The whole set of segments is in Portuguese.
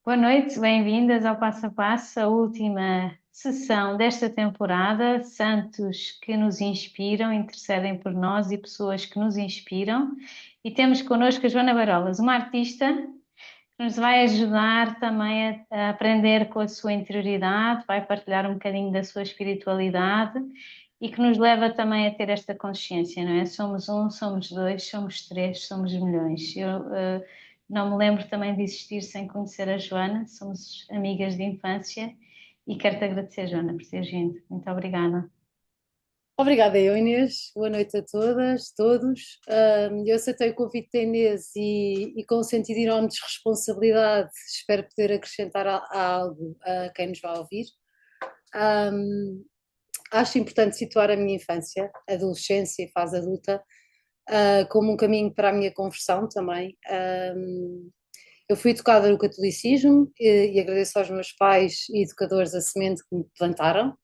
Boa noite, bem-vindas ao Passo a Passo, a última sessão desta temporada. Santos que nos inspiram, intercedem por nós e pessoas que nos inspiram. E temos connosco a Joana Barolas, uma artista que nos vai ajudar também a aprender com a sua interioridade, vai partilhar um bocadinho da sua espiritualidade e que nos leva também a ter esta consciência, não é? Somos um, somos dois, somos três, somos milhões. Eu não me lembro também de existir sem conhecer a Joana, somos amigas de infância e quero-te agradecer, Joana, por teres vindo. Muito obrigada. Obrigada, eu, Inês. Boa noite a todas, todos. Eu aceitei o convite da Inês e com um sentido enorme de responsabilidade, espero poder acrescentar algo a quem nos vai ouvir. Um, Acho importante situar a minha infância, adolescência e fase adulta, como um caminho para a minha conversão também. Eu fui educada no catolicismo e agradeço aos meus pais e educadores a semente que me plantaram.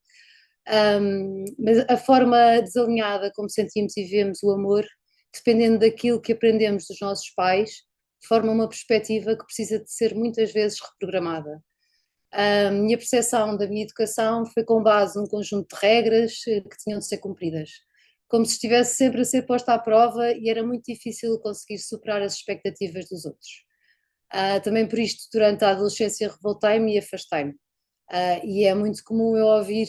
Mas a forma desalinhada como sentimos e vemos o amor, dependendo daquilo que aprendemos dos nossos pais, forma uma perspectiva que precisa de ser muitas vezes reprogramada. A minha percepção da minha educação foi com base num conjunto de regras que tinham de ser cumpridas, como se estivesse sempre a ser posta à prova e era muito difícil conseguir superar as expectativas dos outros. Também por isto, durante a adolescência, revoltei-me e afastei-me. E é muito comum eu ouvir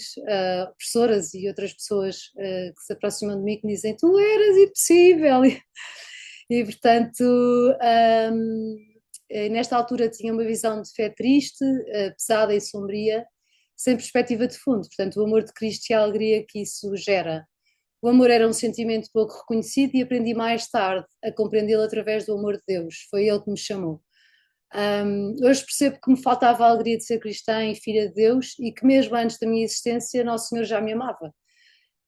professoras e outras pessoas que se aproximam de mim que me dizem tu eras impossível portanto nesta altura tinha uma visão de fé triste, pesada e sombria, sem perspectiva de fundo, portanto o amor de Cristo e a alegria que isso gera. O amor era um sentimento pouco reconhecido e aprendi mais tarde a compreendê-lo através do amor de Deus, foi ele que me chamou. Hoje percebo que me faltava a alegria de ser cristã e filha de Deus e que mesmo antes da minha existência Nosso Senhor já me amava.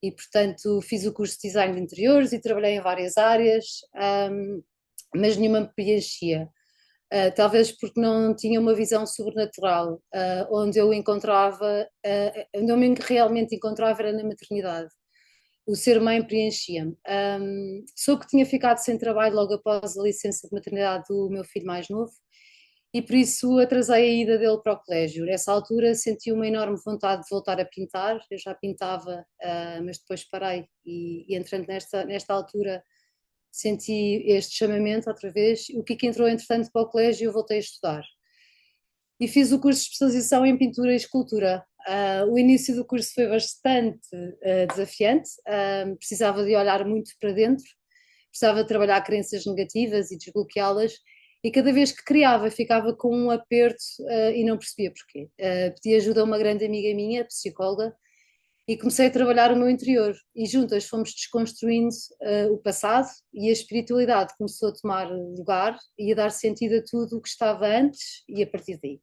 E, portanto, fiz o curso de design de interiores e trabalhei em várias áreas, mas nenhuma me preenchia. Talvez porque não tinha uma visão sobrenatural, onde eu encontrava, onde eu me realmente encontrava era na maternidade. O ser mãe preenchia-me. Soube que tinha ficado sem trabalho logo após a licença de maternidade do meu filho mais novo e por isso atrasei a ida dele para o colégio. Nessa altura senti uma enorme vontade de voltar a pintar, eu já pintava, mas depois parei e entrando nesta altura senti este chamamento outra vez, o que entrou entretanto para o colégio e eu voltei a estudar. E fiz o curso de especialização em pintura e escultura. O início do curso foi bastante desafiante, precisava de olhar muito para dentro, precisava de trabalhar crenças negativas e desbloqueá-las, e cada vez que criava ficava com um aperto e não percebia porquê. Pedi ajuda a uma grande amiga minha, psicóloga, e comecei a trabalhar o meu interior. E juntas fomos desconstruindo o passado e a espiritualidade começou a tomar lugar e a dar sentido a tudo o que estava antes e a partir daí.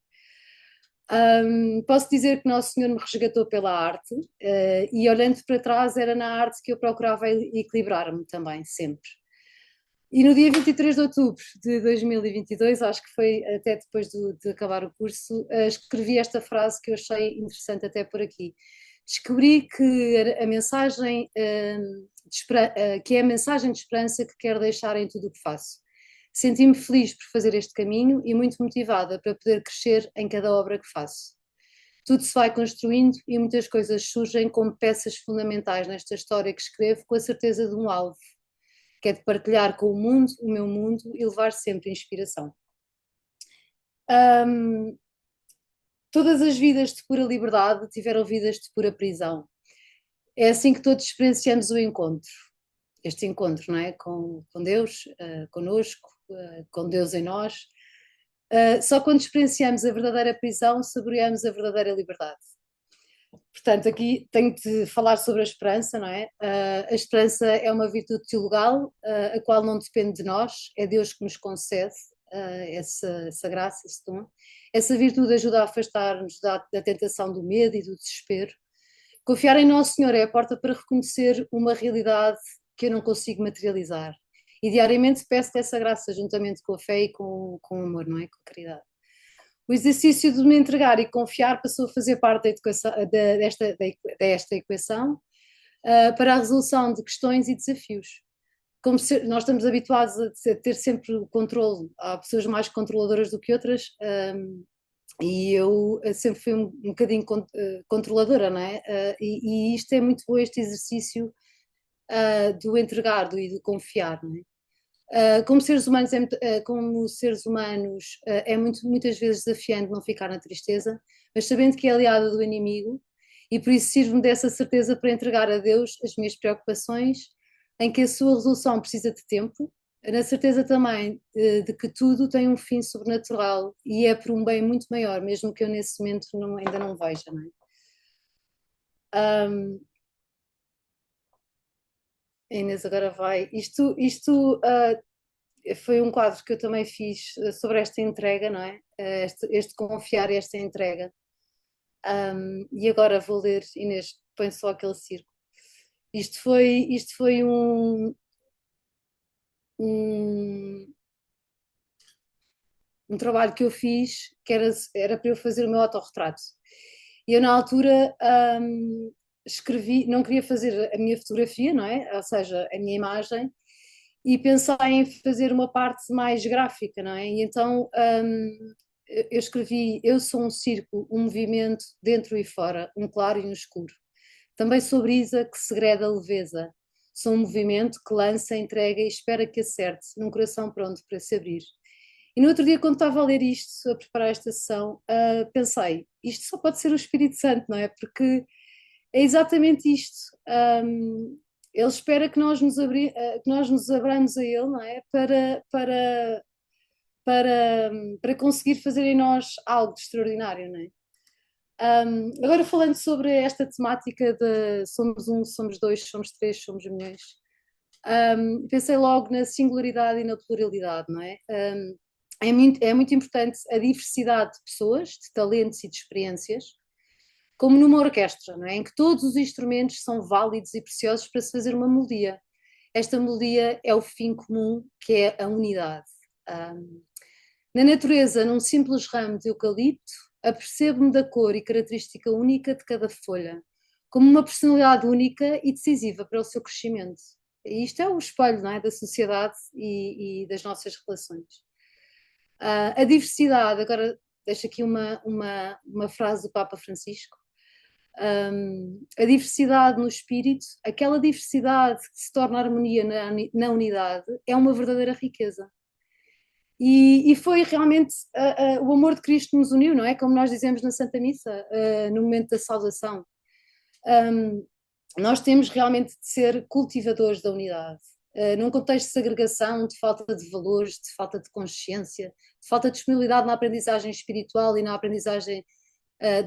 Posso dizer que Nosso Senhor me resgatou pela arte e olhando para trás era na arte que eu procurava equilibrar-me também, sempre. E no dia 23 de outubro de 2022, acho que foi até depois de acabar o curso, escrevi esta frase que eu achei interessante até por aqui. Descobri que a mensagem, que é a mensagem de esperança que quero deixar em tudo o que faço. Senti-me feliz por fazer este caminho e muito motivada para poder crescer em cada obra que faço. Tudo se vai construindo e muitas coisas surgem como peças fundamentais nesta história que escrevo com a certeza de um alvo, que é de partilhar com o mundo, o meu mundo e levar sempre inspiração. Todas as vidas de pura liberdade tiveram vidas de pura prisão. É assim que todos experienciamos o encontro. Este encontro, não é? Com Deus, conosco, com Deus em nós. Só quando experienciamos a verdadeira prisão, saboreamos a verdadeira liberdade. Portanto, aqui tenho de falar sobre a esperança, não é? A esperança é uma virtude teologal, a qual não depende de nós, é Deus que nos concede essa graça, esse dom. Essa virtude ajuda a afastar-nos da tentação do medo e do desespero. Confiar em Nosso Senhor é a porta para reconhecer uma realidade que eu não consigo materializar. E diariamente peço essa graça juntamente com a fé e com o amor, não é? Com a caridade. O exercício de me entregar e confiar passou a fazer parte desta equação para a resolução de questões e desafios. Como nós estamos habituados a ter sempre o controle, há pessoas mais controladoras do que outras, E eu sempre fui um bocadinho controladora, não é? E isto é muito bom, este exercício do entregar e do confiar, não é? Como seres humanos, como seres humanos é muitas vezes desafiante não ficar na tristeza, mas sabendo que é aliada do inimigo, e por isso sirvo-me dessa certeza para entregar a Deus as minhas preocupações, em que a sua resolução precisa de tempo, na certeza também de que tudo tem um fim sobrenatural e é por um bem muito maior, mesmo que eu nesse momento ainda não veja, não é? Um, a Inês agora vai. Isto foi um quadro que eu também fiz sobre esta entrega, não é? Este confiar e esta entrega. E agora vou ler, Inês, põe só aquele círculo. Isto foi um, um trabalho que eu fiz que era para eu fazer o meu autorretrato. E eu, na altura, escrevi, não queria fazer a minha fotografia, não é? Ou seja, a minha imagem, e pensei em fazer uma parte mais gráfica, não é? E então eu escrevi: Eu sou um círculo, um movimento dentro e fora, um claro e um escuro. Também sou brisa que segreda a leveza. Sou um movimento que lança, entrega e espera que acerte, num coração pronto para se abrir. E no outro dia, quando estava a ler isto, a preparar esta sessão, pensei: isto só pode ser o Espírito Santo, não é? Porque é exatamente isto. Ele espera que que nós nos abramos a Ele, não é? Para conseguir fazer em nós algo de extraordinário, não é? Agora falando sobre esta temática de somos um, somos dois, somos três, somos milhões, pensei logo na singularidade e na pluralidade, não é? É muito importante a diversidade de pessoas, de talentos e de experiências, como numa orquestra, não é? Em que todos os instrumentos são válidos e preciosos para se fazer uma melodia. Esta melodia é o fim comum, que é a unidade. Na natureza, num simples ramo de eucalipto, apercebo-me da cor e característica única de cada folha, como uma personalidade única e decisiva para o seu crescimento. E isto é o espelho, não é, da sociedade e das nossas relações. A diversidade, agora deixo aqui uma frase do Papa Francisco: a diversidade no espírito, aquela diversidade que se torna harmonia na unidade, é uma verdadeira riqueza. E foi realmente o amor de Cristo que nos uniu, não é? Como nós dizemos na Santa Missa, no momento da salvação. Nós temos realmente de ser cultivadores da unidade. Num contexto de segregação, de falta de valores, de falta de consciência, de falta de disponibilidade na aprendizagem espiritual e na aprendizagem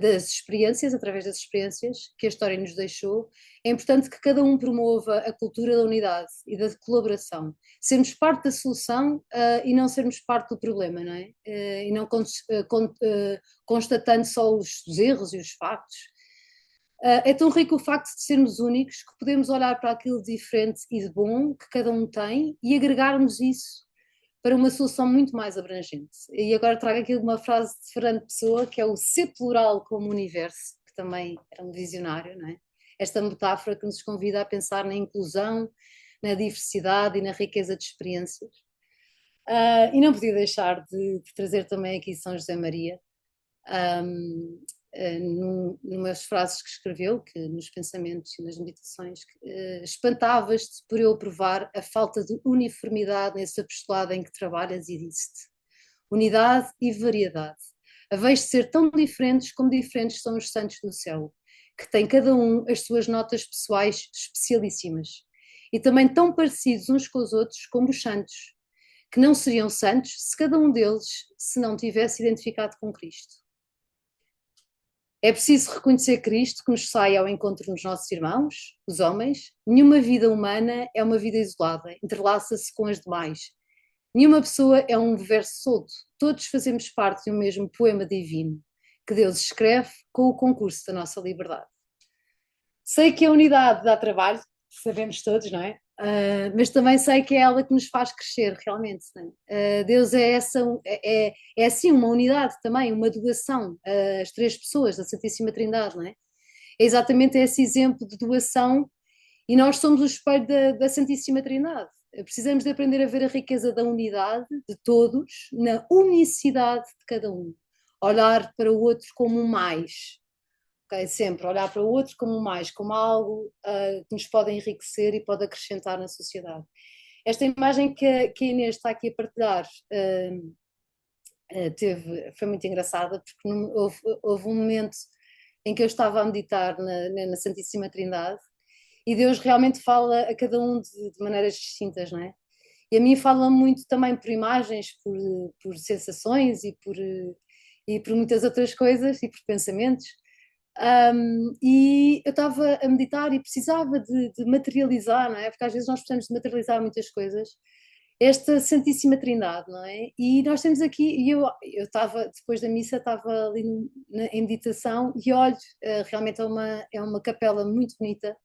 das experiências, através das experiências que a história nos deixou, é importante que cada um promova a cultura da unidade e da colaboração. Sermos parte da solução e não sermos parte do problema, não é? E não constatando só os erros e os factos. É tão rico o facto de sermos únicos que podemos olhar para aquilo de diferente e de bom que cada um tem e agregarmos isso para uma solução muito mais abrangente. E agora trago aqui uma frase de Fernando Pessoa, que é o ser plural como universo, que também era um visionário, não é? Esta metáfora que nos convida a pensar na inclusão, na diversidade e na riqueza de experiências. E não podia deixar de trazer também aqui São José Maria, numas frases que escreveu, que nos pensamentos e nas meditações, espantavas-te por eu provar a falta de uniformidade nesse apostolado em que trabalhas e disse-te: unidade e variedade. Haveis de ser tão diferentes como diferentes são os santos do céu, que têm cada um as suas notas pessoais especialíssimas, e também tão parecidos uns com os outros como os santos, que não seriam santos se cada um deles se não tivesse identificado com Cristo. É preciso reconhecer Cristo que nos sai ao encontro dos nossos irmãos, os homens. Nenhuma vida humana é uma vida isolada, entrelaça-se com as demais. Nenhuma pessoa é um verso solto. Todos fazemos parte de um mesmo poema divino que Deus escreve com o concurso da nossa liberdade. Sei que a unidade dá trabalho, sabemos todos, não é? Mas também sei que é ela que nos faz crescer realmente. Deus é assim uma unidade também, uma doação, as três pessoas da Santíssima Trindade, não é? É exatamente esse exemplo de doação e nós somos o espelho da Santíssima Trindade. Precisamos de aprender a ver a riqueza da unidade de todos na unicidade de cada um. olhar para o outro como um mais, okay? Sempre olhar para o outro como um mais, como algo que nos pode enriquecer e pode acrescentar na sociedade. Esta imagem que a Inês está aqui a partilhar foi muito engraçada, porque houve um momento em que eu estava a meditar na Santíssima Trindade e Deus realmente fala a cada um de maneiras distintas, não é? E a mim fala muito também por imagens, por sensações e por muitas outras coisas e por pensamentos. E eu estava a meditar e precisava de materializar, não é? Porque às vezes nós precisamos de materializar muitas coisas. Esta Santíssima Trindade, não é? E nós temos aqui, e eu estava, depois da missa, estava ali em meditação e olho, realmente é uma capela muito bonita.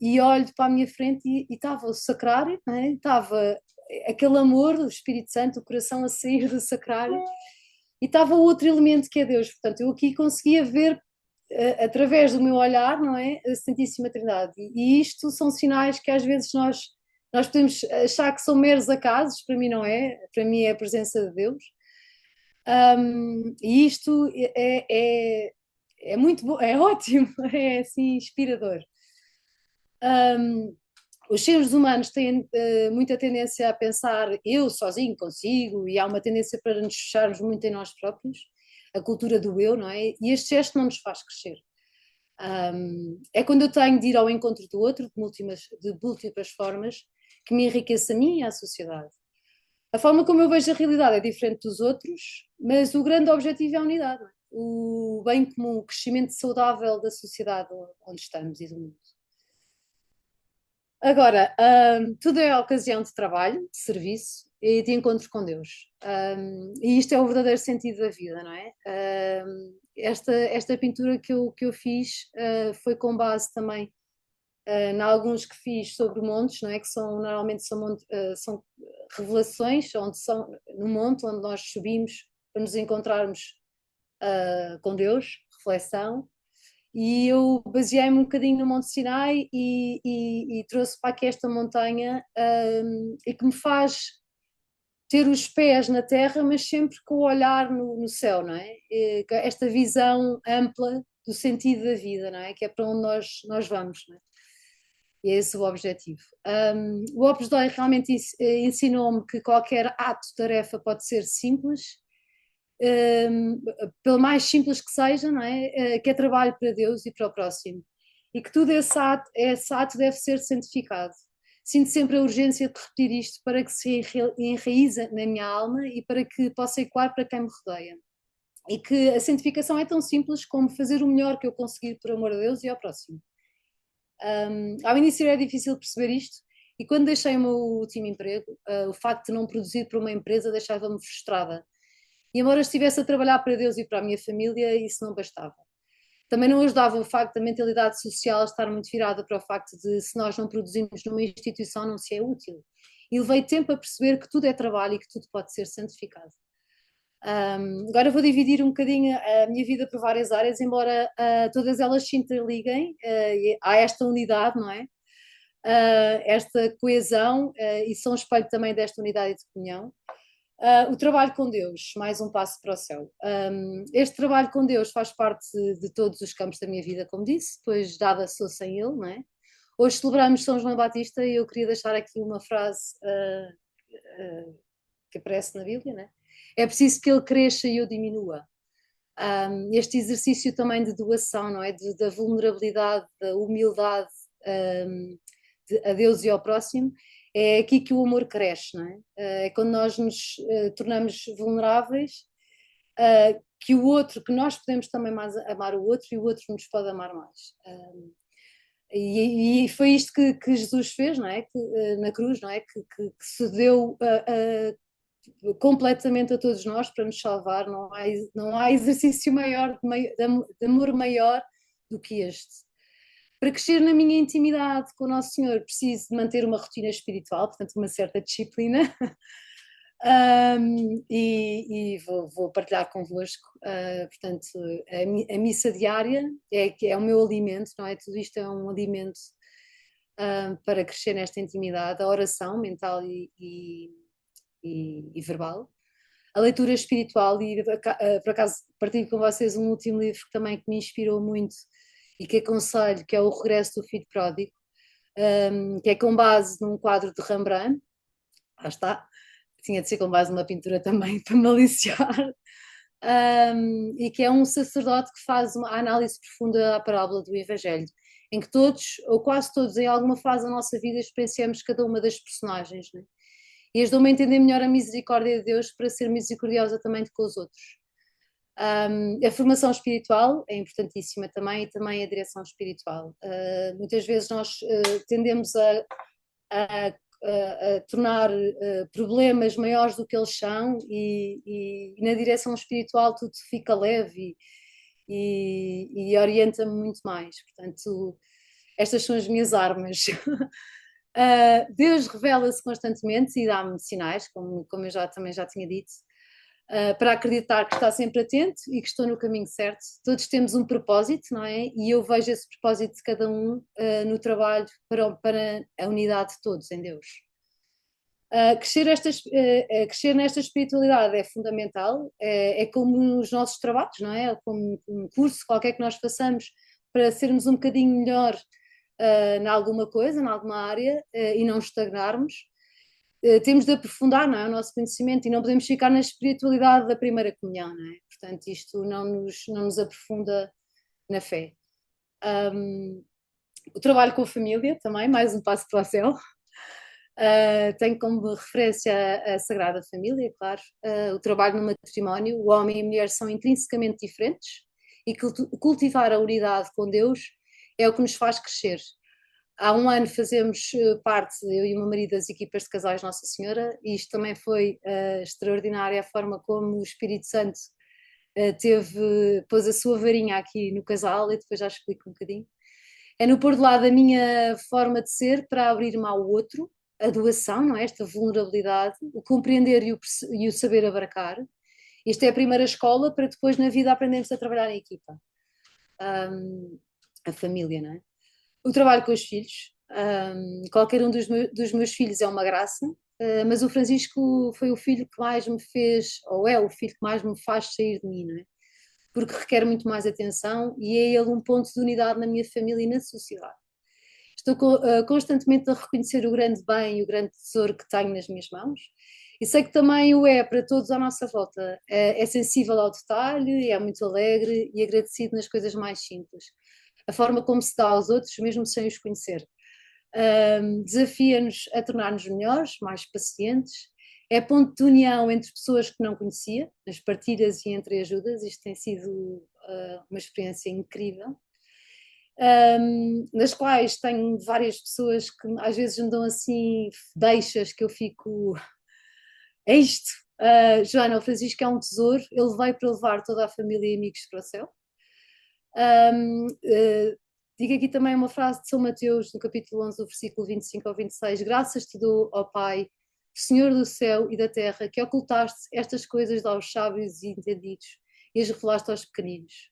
E olho para a minha frente e estava o sacrário, não é? Estava aquele amor do Espírito Santo, o coração a sair do sacrário, e estava o outro elemento que é Deus. Portanto, eu aqui conseguia ver, através do meu olhar, não é? A Santíssima Trindade. E isto são sinais que às vezes nós podemos achar que são meros acasos, para mim não é, para mim é a presença de Deus. E isto é muito bom, é ótimo, é assim inspirador. Os seres humanos têm muita tendência a pensar eu sozinho consigo, e há uma tendência para nos fecharmos muito em nós próprios, a cultura do eu, não é? E este gesto não nos faz crescer. É quando eu tenho de ir ao encontro do outro, de múltiplas formas, que me enriquece a mim e à sociedade. A forma como eu vejo a realidade é diferente dos outros, mas o grande objetivo é a unidade, o bem comum, o crescimento saudável da sociedade onde estamos e do mundo. Agora, tudo é ocasião de trabalho, de serviço e de encontro com Deus. E isto é o verdadeiro sentido da vida, não é? Esta pintura que eu fiz foi com base também em alguns que fiz sobre montes, não é? Que normalmente são revelações, onde são no monte onde nós subimos para nos encontrarmos com Deus, reflexão. E eu baseei-me um bocadinho no Monte Sinai e trouxe para aqui esta montanha e que me faz ter os pés na terra, mas sempre com o olhar no céu, não é? Esta visão ampla do sentido da vida, não é? Que é para onde nós vamos, não é? E é esse o objetivo. O Opus Dei realmente ensinou-me que qualquer ato, tarefa pode ser simples, pelo mais simples que seja, não é? Que é trabalho para Deus e para o próximo. E que tudo esse ato deve ser santificado. Sinto sempre a urgência de repetir isto para que se enraize na minha alma e para que possa ecoar para quem me rodeia. E que a santificação é tão simples como fazer o melhor que eu conseguir por amor a Deus e ao próximo. Ao início era difícil perceber isto, e quando deixei o meu último emprego, o facto de não produzir para uma empresa deixava-me frustrada. E embora estivesse a trabalhar para Deus e para a minha família, isso não bastava. Também não ajudava o facto da mentalidade social estar muito virada para o facto de, se nós não produzimos numa instituição, não se é útil. E levei tempo a perceber que tudo é trabalho e que tudo pode ser santificado. Agora vou dividir um bocadinho a minha vida por várias áreas, embora todas elas se interliguem, há esta unidade, não é? Esta coesão, e são espelho também desta unidade e de comunhão. O trabalho com Deus, mais um passo para o céu. Este trabalho com Deus faz parte de todos os campos da minha vida, como disse, pois nada sou sem Ele, não é? Hoje celebramos São João Batista e eu queria deixar aqui uma frase que aparece na Bíblia, não é? É preciso que Ele cresça e eu diminua. Este exercício também de doação, não é? Da vulnerabilidade, da humildade a Deus e ao próximo, é aqui que o amor cresce, não é? É quando nós nos tornamos vulneráveis, que o outro, que nós podemos também mais amar o outro e o outro nos pode amar mais. E foi isto que Jesus fez, não é? Na cruz, não é? Que se deu completamente a todos nós para nos salvar. Não há exercício maior de amor maior do que este. Para crescer na minha intimidade com o Nosso Senhor, preciso de manter uma rotina espiritual, portanto, uma certa disciplina. E vou partilhar convosco, portanto, a missa diária é o meu alimento, não é? Tudo isto é um alimento para crescer nesta intimidade, a oração mental e verbal. a leitura espiritual, e por acaso partilho com vocês um último livro também que me inspirou muito e que aconselho, que é O Regresso do Filho Pródigo, que é com base num quadro de Rembrandt. Lá está, tinha de ser com base numa pintura também para maliciar. E que é um sacerdote que faz uma análise profunda à parábola do Evangelho, em que todos, ou quase todos, em alguma fase da nossa vida, experienciamos cada uma das personagens, né? E ajudou-me a entender melhor a misericórdia de Deus para ser misericordiosa também com os outros. A formação espiritual é importantíssima também, e também a direção espiritual. Muitas vezes nós tendemos a, a tornar problemas maiores do que eles são, e na direção espiritual tudo fica leve e orienta-me muito mais. Portanto, estas são as minhas armas. Deus revela-se constantemente e dá-me sinais, como eu também já tinha dito, para acreditar que está sempre atento e que estou no caminho certo. Todos temos um propósito, não é? E eu vejo esse propósito de cada um no trabalho para a unidade de todos em Deus. Crescer nesta espiritualidade é fundamental, é como nos nossos trabalhos, não é? Como um curso qualquer que nós façamos para sermos um bocadinho melhor em alguma coisa, em alguma área, e não estagnarmos. Temos de aprofundar, não é, o nosso conhecimento, e não podemos ficar na espiritualidade da primeira comunhão, não é? Portanto, isto não nos aprofunda na fé. O trabalho com a família também, mais um passo para o céu. Tenho como referência a Sagrada Família, claro. O trabalho no matrimónio, o homem e a mulher são intrinsecamente diferentes, e cultivar a unidade com Deus é o que nos faz crescer. Há um ano fazemos parte, eu e o meu marido, das equipas de casais Nossa Senhora, e isto também foi extraordinário, a forma como o Espírito Santo pôs a sua varinha aqui no casal, e depois já explico um bocadinho. É no pôr de lado a minha forma de ser para abrir-me ao outro, a doação, não é? Esta vulnerabilidade, o compreender e o saber abarcar. Isto é a primeira escola para depois na vida aprendermos a trabalhar em equipa. A família, não é? O trabalho com os filhos. Qualquer um dos meus filhos é uma graça, mas o Francisco foi o filho que mais me fez, ou é o filho que mais me faz sair de mim, não é? Porque requer muito mais atenção, e é ele um ponto de unidade na minha família e na sociedade. Estou constantemente a reconhecer o grande bem e o grande tesouro que tenho nas minhas mãos, e sei que também o é para todos à nossa volta. É sensível ao detalhe, é muito alegre e agradecido nas coisas mais simples. A forma como se dá aos outros, mesmo sem os conhecer. Desafia-nos a tornar-nos melhores, mais pacientes. É ponto de união entre pessoas que não conhecia, nas partilhas e entre ajudas. Isto tem sido uma experiência incrível. Nas quais tenho várias pessoas que às vezes me dão assim deixas que eu fico, é isto, Joana, o Francisco é um tesouro, ele veio para levar toda a família e amigos para o céu. Digo aqui também uma frase de São Mateus, no capítulo 11, do versículo 25 ao 26: graças te dou, ó Pai, Senhor do céu e da terra, que ocultaste estas coisas aos sábios e entendidos e as revelaste aos pequeninos.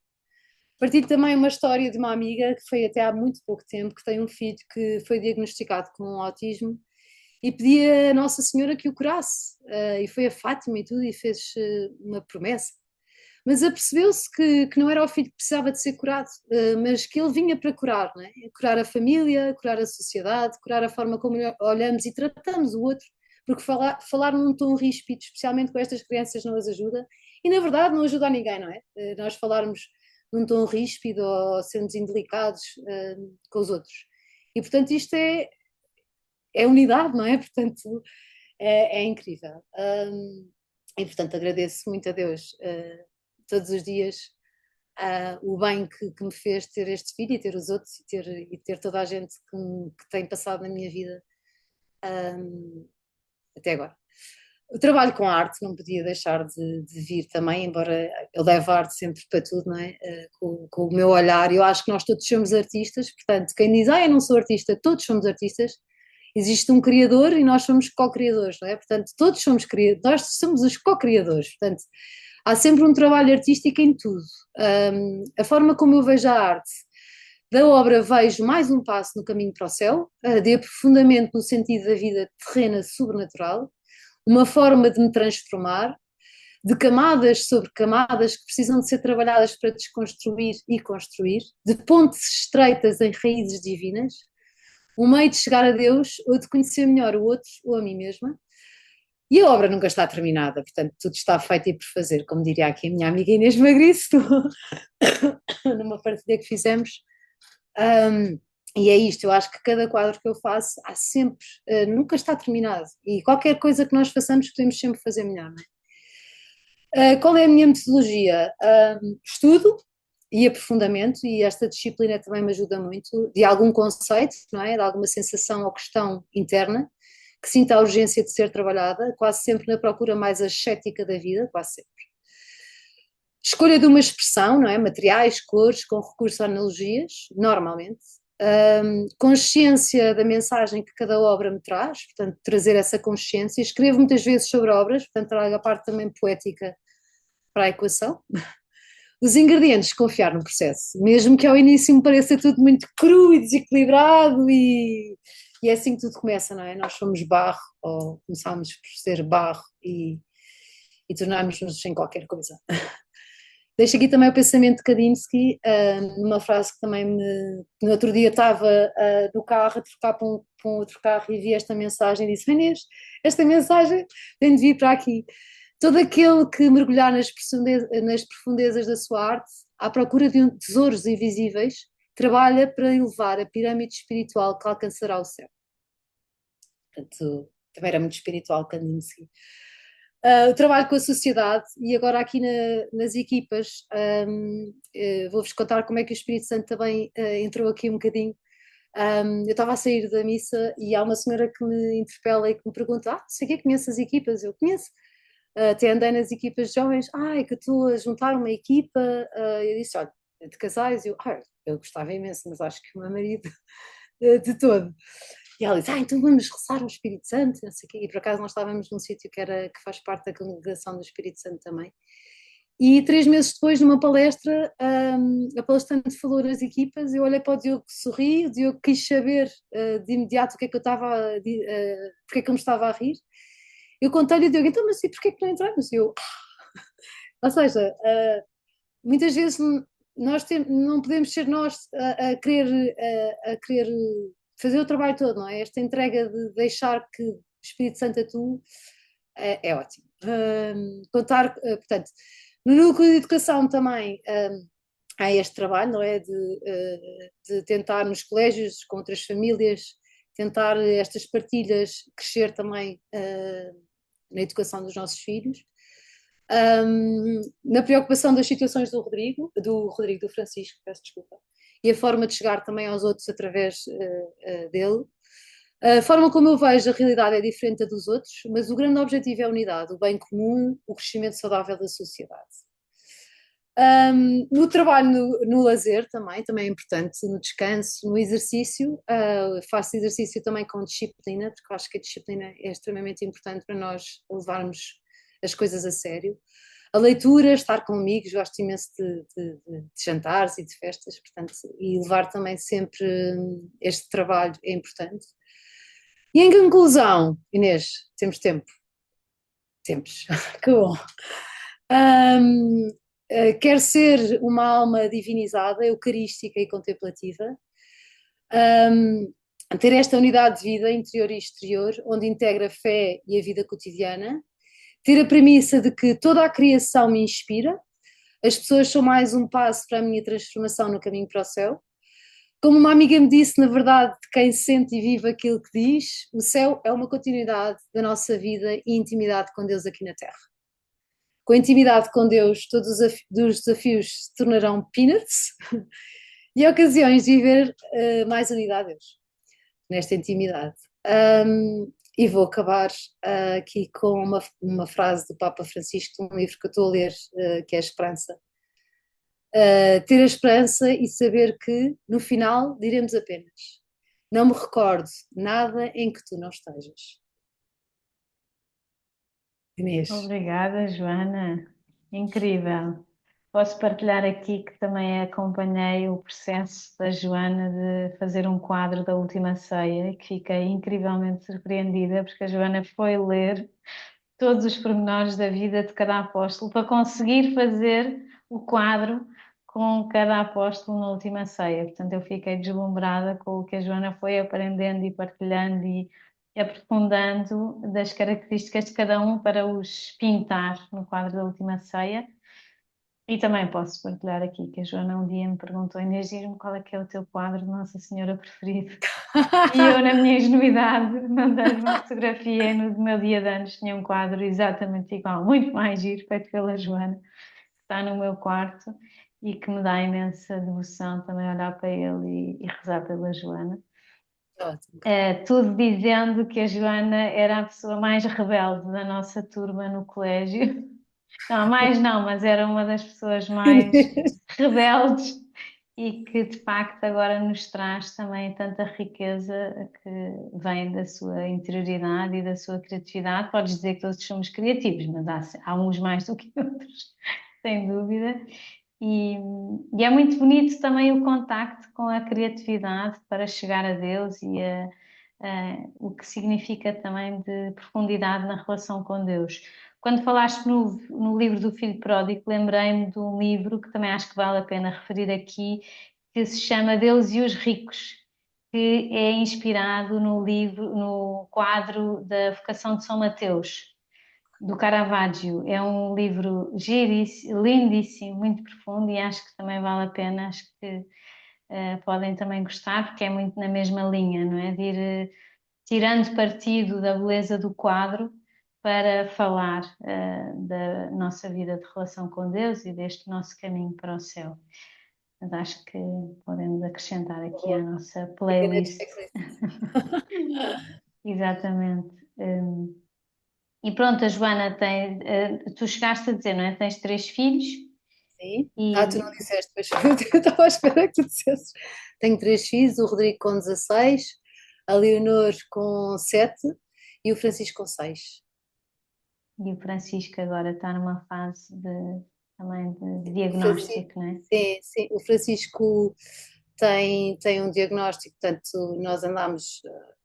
Partilho também uma história de uma amiga que foi até há muito pouco tempo, que tem um filho que foi diagnosticado com autismo, e pedia a Nossa Senhora que o curasse, e foi a Fátima e tudo, e fez uma promessa. Mas apercebeu-se que não era o filho que precisava de ser curado, mas que ele vinha para curar, não é? Curar a família, curar a sociedade, curar a forma como olhamos e tratamos o outro, porque falar num tom ríspido, especialmente com estas crianças, não as ajuda, e na verdade não ajuda a ninguém, não é? Nós falarmos num tom ríspido ou sermos indelicados com os outros. E portanto isto é unidade, não é? Portanto é incrível. E portanto agradeço muito a Deus todos os dias o bem que me fez ter este filho, e ter os outros, e ter toda a gente que tem passado na minha vida até agora. O trabalho com a arte não podia deixar de vir também, embora eu leve a arte sempre para tudo, não é? Com o meu olhar. Eu acho que nós todos somos artistas, portanto, quem diz, eu não sou artista, todos somos artistas. Existe um criador e nós somos co-criadores, não é? Portanto, todos somos criadores, nós somos os co-criadores, portanto, há sempre um trabalho artístico em tudo. A forma como eu vejo a arte da obra, vejo mais um passo no caminho para o céu, de aprofundamento no sentido da vida terrena sobrenatural, uma forma de me transformar, de camadas sobre camadas que precisam de ser trabalhadas para desconstruir e construir, de pontes estreitas em raízes divinas, um meio de chegar a Deus ou de conhecer melhor o outro ou a mim mesma. E a obra nunca está terminada, portanto, tudo está feito e por fazer, como diria aqui a minha amiga Inês Magriço, numa partilha que fizemos. E é isto, eu acho que cada quadro que eu faço há sempre, nunca está terminado. E qualquer coisa que nós façamos, podemos sempre fazer melhor, não é? Qual é a minha metodologia? Estudo e aprofundamento, e esta disciplina também me ajuda muito, de algum conceito, não é? De alguma sensação ou questão interna, que sinta a urgência de ser trabalhada, quase sempre na procura mais ascética da vida, quase sempre. Escolha de uma expressão, não é? Materiais, cores, com recurso a analogias, normalmente. Consciência da mensagem que cada obra me traz, portanto, trazer essa consciência. Escrevo muitas vezes sobre obras, portanto, trago a parte também poética para a equação. Os ingredientes, confiar no processo, mesmo que ao início me pareça tudo muito cru e desequilibrado, e é assim que tudo começa, não é? Nós somos barro, ou começámos por ser barro e tornarmos-nos em qualquer coisa. Deixo aqui também o pensamento de Kandinsky, numa frase que também no outro dia estava no carro a trocar para um outro carro e vi esta mensagem e disse: Inês, esta mensagem tem de vir para aqui. Todo aquele que mergulhar nas profundezas da sua arte, à procura de tesouros invisíveis, trabalha para elevar a pirâmide espiritual que alcançará o céu. Portanto, também era muito espiritual Kandinsky. O trabalho com a sociedade, e agora aqui nas equipas, vou-vos contar como é que o Espírito Santo também entrou aqui um bocadinho. Eu estava a sair da missa e há uma senhora que me interpela e que me pergunta: não sei o que conhece as equipas? Eu conheço. Até andei nas equipas de jovens, é que estou a juntar uma equipa. Eu disse: olha, de casais, eu gostava imenso, mas acho que o meu marido de todo. E ela disse: então vamos rezar ao Espírito Santo, não sei o quê. E por acaso nós estávamos num sítio que faz parte da congregação do Espírito Santo também. E 3 meses depois, numa palestra, a palestrante falou nas equipas, eu olhei para o Diogo, sorri, o Diogo quis saber de imediato o que é que eu estava, porque é que eu me estava a rir. Eu contei-lhe o Diogo: então, mas e porquê é que não entramos? Ou seja, muitas vezes nós não podemos ser nós a querer fazer o trabalho todo, não é? Esta entrega de deixar que o Espírito Santo atue é ótimo. Contar, portanto, no núcleo de educação também há este trabalho, não é? De tentar nos colégios, com outras famílias, tentar estas partilhas crescer também na educação dos nossos filhos. Na preocupação das situações do Francisco, peço desculpa, e a forma de chegar também aos outros através dele. A forma como eu vejo a realidade é diferente da dos outros, mas o grande objetivo é a unidade, o bem comum, o crescimento saudável da sociedade. No trabalho, no lazer também é importante, no descanso, no exercício, faço exercício também com disciplina, porque acho que a disciplina é extremamente importante para nós levarmos as coisas a sério. A leitura, estar com amigos, gosto imenso de jantares e de festas, portanto, e levar também sempre este trabalho é importante. E em conclusão, Inês, temos tempo? Temos, que bom. Quer ser uma alma divinizada, eucarística e contemplativa, ter esta unidade de vida interior e exterior, onde integra a fé e a vida cotidiana, ter a premissa de que toda a criação me inspira, as pessoas são mais um passo para a minha transformação no caminho para o céu. Como uma amiga me disse, na verdade, de quem sente e vive aquilo que diz, o céu é uma continuidade da nossa vida e intimidade com Deus aqui na Terra. Com a intimidade com Deus, todos os desafios se tornarão peanuts e ocasiões de viver mais unidade a Deus, nesta intimidade. E vou acabar aqui com uma frase do Papa Francisco, de um livro que eu estou a ler, que é a Esperança. Ter a esperança e saber que, no final, diremos apenas: não me recordo nada em que tu não estejas. Inês. Obrigada, Joana. Incrível. Posso partilhar aqui que também acompanhei o processo da Joana de fazer um quadro da Última Ceia e que fiquei incrivelmente surpreendida porque a Joana foi ler todos os pormenores da vida de cada apóstolo para conseguir fazer o quadro com cada apóstolo na última ceia. Portanto, eu fiquei deslumbrada com o que a Joana foi aprendendo e partilhando e aprofundando das características de cada um para os pintar no quadro da última ceia. E também posso partilhar aqui que a Joana um dia me perguntou: Inês, diz-me qual é que é o teu quadro de Nossa Senhora preferido? E eu, na minha ingenuidade, mandei-lhe uma fotografia e no meu dia de anos tinha um quadro exatamente igual, muito mais giro, feito pela Joana, que está no meu quarto e que me dá imensa devoção também olhar para ele e rezar pela Joana. Ótimo. Tudo dizendo que a Joana era a pessoa mais rebelde da nossa turma no colégio. Não, mais não, mas era uma das pessoas mais rebeldes e que de facto agora nos traz também tanta riqueza que vem da sua interioridade e da sua criatividade. Podes dizer que todos somos criativos, mas há uns mais do que outros, sem dúvida. E é muito bonito também o contacto com a criatividade para chegar a Deus e o que significa também de profundidade na relação com Deus. Quando falaste no livro do Filho Pródigo, lembrei-me de um livro que também acho que vale a pena referir aqui, que se chama Deus e os Ricos, que é inspirado no livro, no quadro da Vocação de São Mateus, do Caravaggio. É um livro giríssimo, lindíssimo, muito profundo e acho que também vale a pena, acho que podem também gostar, porque é muito na mesma linha, não é? De ir tirando partido da beleza do quadro para falar da nossa vida de relação com Deus e deste nosso caminho para o céu. Mas acho que podemos acrescentar aqui à nossa Pequena playlist. checklist. Exatamente. E pronto, a Joana tem, tu chegaste a dizer, não é? Tens 3 filhos Sim. Ah, tu não e, disseste, mas eu estava à espera que tu dissesses. Tenho 3 filhos, o Rodrigo com 16, a Leonor com 7 e o Francisco com 6. e o Francisco agora está numa fase também de O Francisco, diagnóstico, não é? sim, sim, o Francisco tem um diagnóstico, portanto, nós andámos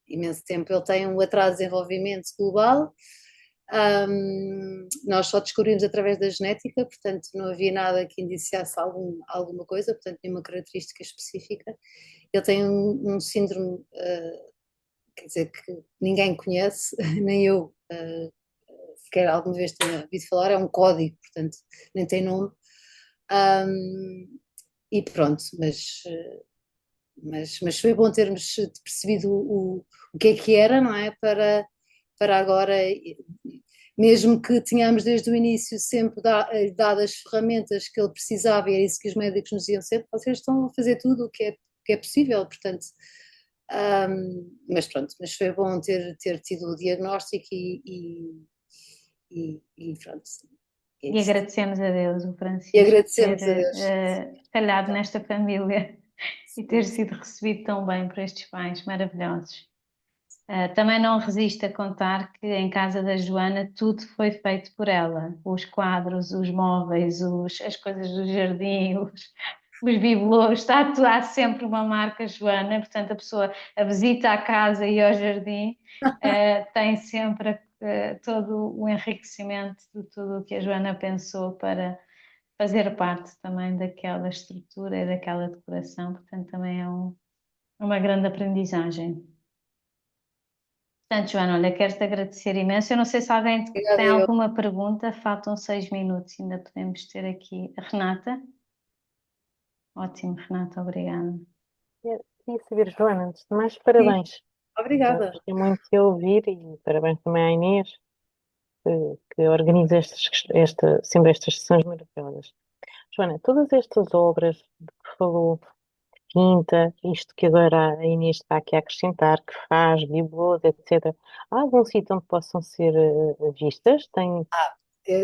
imenso tempo. Ele tem um atraso de desenvolvimento global. Nós só descobrimos através da genética, portanto, não havia nada que indiciasse alguma coisa, portanto, nenhuma característica específica. Ele tem um síndrome, quer dizer, que ninguém conhece, nem eu sequer alguma vez tinha ouvido falar, é um código, portanto, nem tem nome. E pronto, mas foi bom termos percebido o que era, não é? Para agora, mesmo que tenhamos desde o início sempre dado as ferramentas que ele precisava, e é isso que os médicos nos diziam sempre, vocês estão a fazer tudo o que é possível, portanto, mas pronto, mas foi bom ter tido o diagnóstico e pronto, é E isto. agradecemos a Deus o E Francisco ter agradecemos a Deus. calhado nesta família e ter sido recebido tão bem por estes pais maravilhosos. Também não resisto a contar que em casa da Joana tudo foi feito por ela. Os quadros, os móveis, as coisas do jardim, os bibelôs, há sempre uma marca Joana, portanto a pessoa a visita à casa e ao jardim tem sempre todo o enriquecimento de tudo o que a Joana pensou para fazer parte também daquela estrutura e daquela decoração, portanto também é uma grande aprendizagem. Portanto, Joana, olha, quero-te agradecer imenso. Eu não sei se alguém Obrigada, tem eu. alguma pergunta, faltam 6 minutos, ainda podemos ter aqui a Renata. Ótimo, Renata, obrigada. Queria saber, Joana, antes de mais, Sim, parabéns. obrigada. Gostei muito de ouvir e parabéns também à Inês, que organiza sempre estas sessões maravilhosas. Joana, todas estas obras de que falou, pinta, isto que agora a Inês está aqui a acrescentar, que faz, bibelôs, etc. Há algum sítio onde possam ser vistas? Tem.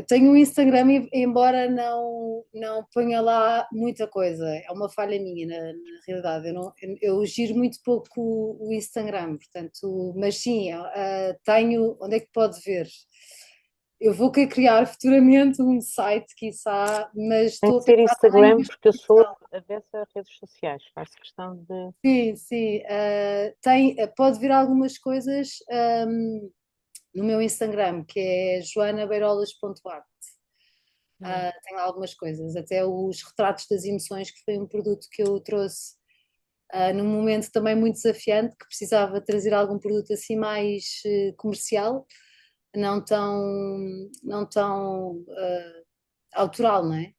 Tenho um Instagram, embora não ponha lá muita coisa, é uma falha minha na realidade. Eu giro muito pouco o Instagram, portanto, mas sim, tenho. Onde é que pode ver? Eu vou querer criar futuramente um site, quiçá, mas Tem estou a que ser pensar também em Instagram, porque eu sou investigação. avessa a redes sociais. Faço questão de. Sim, sim. Pode vir algumas coisas. no meu Instagram, que é joanabeirolas.art. Hum. Tenho lá algumas coisas, até os retratos das emoções, que foi um produto que eu trouxe num momento também muito desafiante, que precisava trazer algum produto assim mais comercial, não tão, não tão autoral, não é?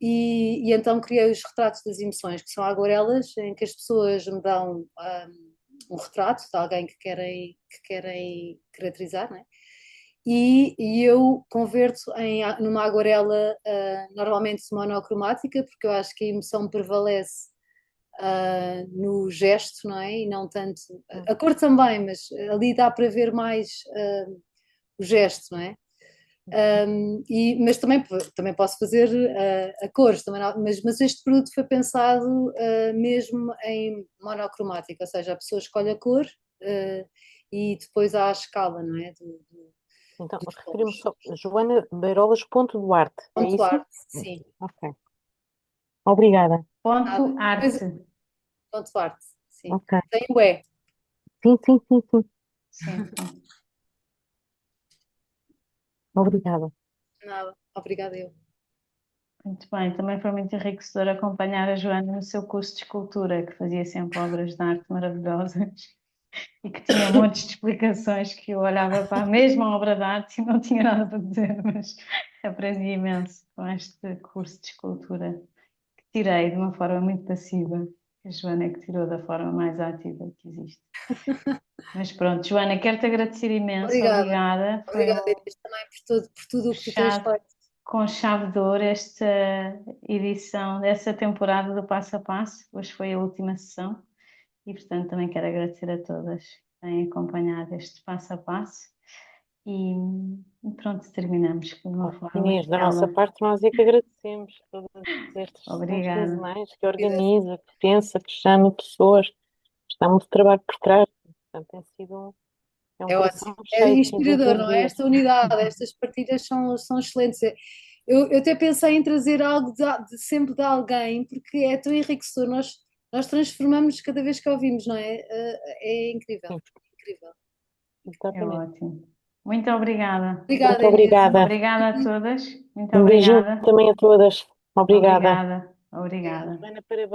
E então criei os retratos das emoções, que são aguarelas, em que as pessoas me dão um retrato de alguém que querem caracterizar, não é? E eu converto numa aguarela normalmente monocromática, porque eu acho que a emoção prevalece no gesto, não é? E não tanto. Hum. A cor também, mas ali dá para ver mais o gesto, não é? Mas também posso fazer a cores, também mas este produto foi pensado mesmo em monocromático, ou seja, a pessoa escolhe a cor e depois há a escala, não é? Então, Dos refiro-me tons. só, joanabeirolas.duarte, é Ponto isso? arte, sim. Ok. Obrigada. Nada. Ponto Depois, arte. ponto arte, sim. Ok. Tem o E. Sim, sim, sim, sim. Sim, sim. Obrigada. Nada. Obrigada, eu. Muito bem. Também foi muito enriquecedor acompanhar a Joana no seu curso de escultura, que fazia sempre obras de arte maravilhosas e que tinha montes de explicações que eu olhava para a mesma obra de arte e não tinha nada para dizer, mas aprendi imenso com este curso de escultura que tirei de uma forma muito passiva. A Joana é que tirou da forma mais ativa que existe. Mas pronto, Joana, quero-te agradecer imenso, Obrigada. obrigada. Foi Obrigada, Inês, também por tudo o que tu tens fechado feito. com chave de ouro esta edição dessa temporada do Passo a Passo. Hoje foi a última sessão e, portanto, também quero agradecer a todas que têm acompanhado este Passo a Passo. E pronto, terminamos de uma Oh, forma Inês, da nossa bela. parte, nós é que agradecemos todas estas sessões Obrigada. quinzenais que organiza, que pensa, que chama pessoas. Está muito trabalho por trás. Portanto, é um É ótimo. coração É cheio de inspirador, não é? energia. Esta unidade, estas partilhas são excelentes. Eu até pensei em trazer algo sempre de alguém, porque é tão enriquecedor. Nós transformamos cada vez que ouvimos, não é? É incrível. Sim, Incrível. É exatamente. ótimo. Muito obrigada. Obrigada, Muito Inês. obrigada. Obrigada a todas. Muito Um beijinho obrigada. também a todas. Obrigada. Obrigada. Obrigada. Obrigada. Joana, parabéns.